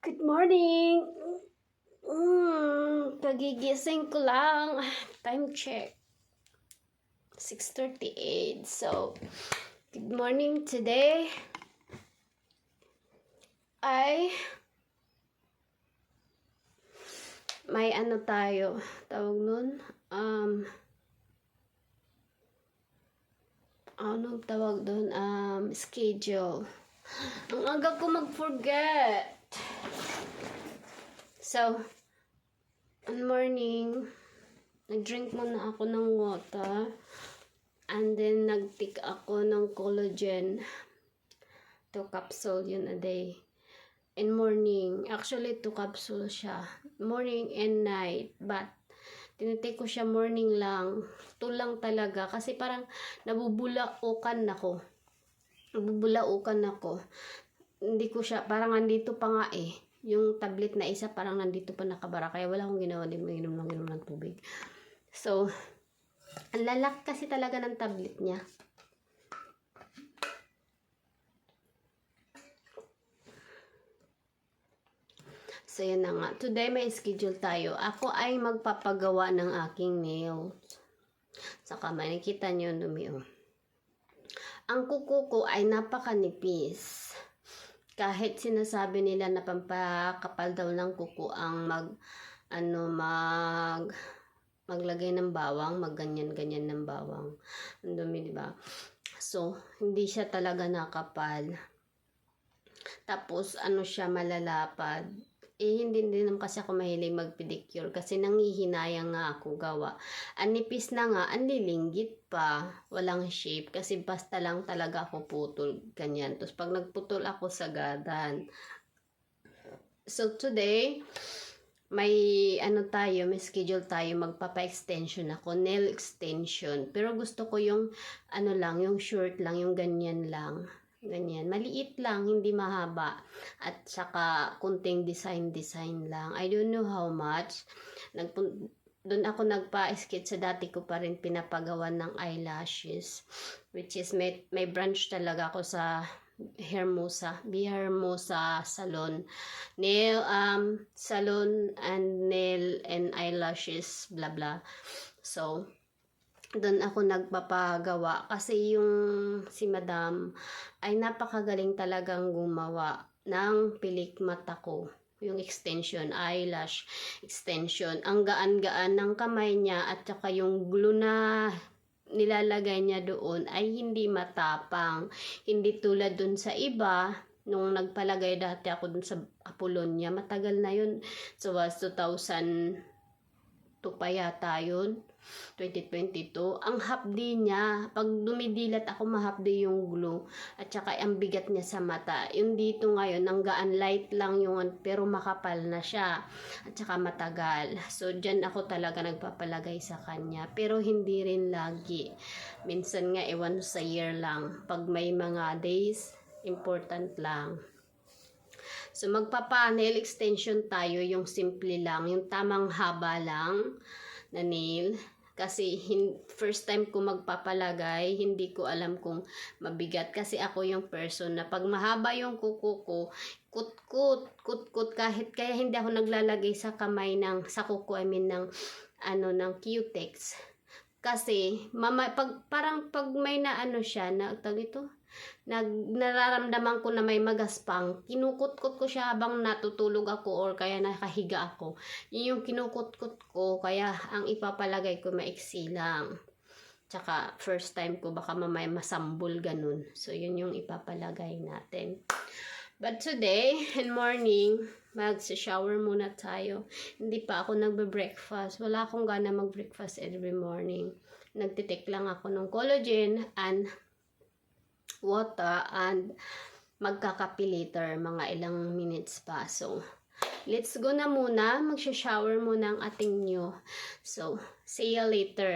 Good morning! Kagigising ko lang. Time check. 6:38. So, good morning today. May ano tayo. Tawag nun? Anong tawag doon? Schedule. Ang aga ko mag-forget. So, good morning. Nag-drink muna ako ng water. And then, nag-take ako ng collagen. 2 capsule yun a day. In morning. Actually, 2 capsule siya. Morning and night. But, tinitake ko siya morning lang. 2 lang talaga. Kasi parang nabubulaukan ako. Hindi ko siya, parang nandito pa nga eh. Yung tablet na isa parang nandito pa nakabara. Kaya wala akong ginawa din. Inom ng tubig. So, ang lalak kasi talaga ng tablet niya. So, yan na nga. Today may schedule tayo. Ako ay magpapagawa ng aking nails. Saka makikita nyo dumi. Ang kuko ko ay napakanipis. Kahit sinasabi nila na pampakapal daw ng kuko ang maglagay ng bawang, magganyan-ganyan ng bawang. Ang dumi, di ba? So, hindi siya talaga nakapal. Tapos, siya malalapad. Hindi naman kasi ako mahilig mag-pedicure kasi nangihinayang nga ako gawa. Nipis na nga, anlilinggit pa. Walang shape kasi basta lang talaga ako putol. Ganyan. Tapos pag nagputol ako sagadan. So today, may schedule tayo, magpapa-extension ako, nail extension. Pero gusto ko yung, yung short lang, yung ganyan lang. Ganyan. Maliit lang, hindi mahaba. At saka, kunting design lang. I don't know how much. Doon ako nagpa-sketch sa dati ko pa rin pinapagawan ng eyelashes. Which is, may branch talaga ako sa Hermosa Salon. Nail, salon and nail and eyelashes, blah blah. So, doon ako nagpapagawa kasi yung si madam ay napakagaling talagang gumawa ng pilik mata ko. Yung extension, eyelash extension. Ang gaan-gaan ng kamay niya at saka yung glue na nilalagay niya doon ay hindi matapang. Hindi tulad doon sa iba, nung nagpalagay dati ako doon sa Apollonia. Matagal na yun. So, was 2002 pa yata yun. 2022. Ang hapdi niya, pag dumidilat ako, mahapdi yung glue. At saka ang bigat niya sa mata. Yung dito ngayon, ang gaan light lang yung, pero makapal na siya. At saka matagal. So, dyan ako talaga nagpapalagay sa kanya. Pero hindi rin lagi. Minsan nga, once a year lang. Pag may mga days, important lang. So, magpapa-nail extension tayo, yung simple lang, yung tamang haba lang na nail. Kasi first time ko magpapalagay, hindi ko alam kung mabigat. Kasi ako yung person na pag mahaba yung kuko ko, kut kahit kaya hindi ako naglalagay sa kamay sa kuko, ng Q-tex. Kasi pag may siya, nararamdaman ko na may magaspang, kinukut-kut ko siya habang natutulog ako or kaya nakahiga ako. Yung kinukut-kut ko, kaya ang ipapalagay ko maiksi lang. Tsaka first time ko, baka mamaya masambol ganun. So yun yung ipapalagay natin. But today, in morning, mag-shower muna tayo. Hindi pa ako nagbe-breakfast. Wala akong gana mag-breakfast every morning. Nagtitik lang ako ng collagen and water and magkakape later, mga ilang minutes pa. So, let's go na muna. Mag-shower muna ang ating nyo. So, see you later.